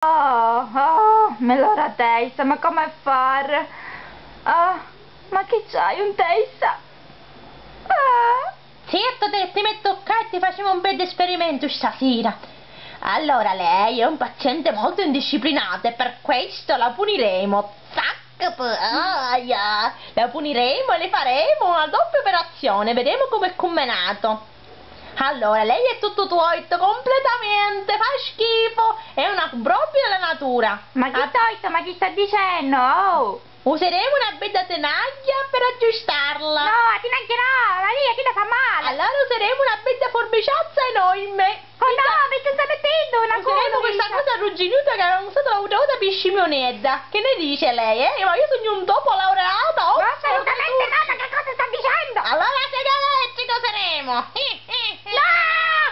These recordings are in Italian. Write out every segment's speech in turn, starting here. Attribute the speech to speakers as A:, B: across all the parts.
A: Me l'ora testa, ma come fare? Ma che c'hai un testa?
B: Certo, ti metto qua e ti facciamo un bel esperimento stasera. Allora, lei è un paziente molto indisciplinato e per questo la puniremo. La puniremo e le faremo una doppia operazione. Vedremo come è combinato. Allora, lei è tutto toito completamente, fa schifo, è una proprio della natura.
A: Ma chi toito? Ma chi sta dicendo? Oh!
B: Useremo una bella tenaglia per aggiustarla.
A: No, ti neanche no, Maria, chi la fa male?
B: Allora useremo una bella forbiciazza enorme.
A: Oh no, mi stai mettendo una cosa?
B: Useremo questa cosa arrugginuta che avevamo usato l'altra volta per scimionetta. Che ne dice lei, Ma io sono un topo laureato.
A: Ma assolutamente no, ma che cosa sta dicendo?
B: Allora la sega elettrica useremo.
A: No!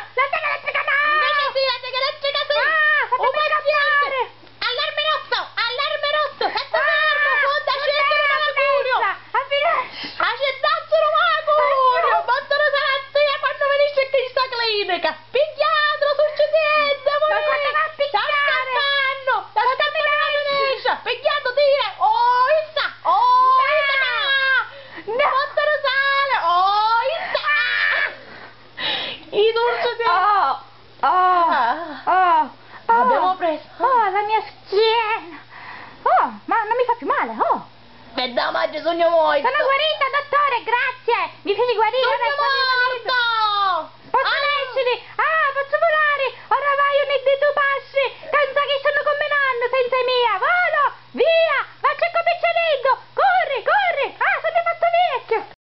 A: La sega elettrica no!
B: Invece sì, la sega elettrica sì.
A: Fatemi arrabbiare!
B: Allarme rosso, allarme rosso. Stai fermo, fonda scendere malacurio. Accettassero malacurio. Battano stamattina quando venisse qui in sta clinica. Picchiatelo, succedendo,
A: Ma quando va a picchiare?
B: La scappano la finestra. Picchiato, dire. Oh, issa. Oh, issa.
A: No!
B: Battano sale. Oh, issa. I dolci di... Abbiamo preso.
A: La mia schiena! Ma non mi fa più male,
B: Per da maggio sogno molto.
A: Sono guarita, dottore, grazie! Mi feci guarire,
B: Sogno
A: adesso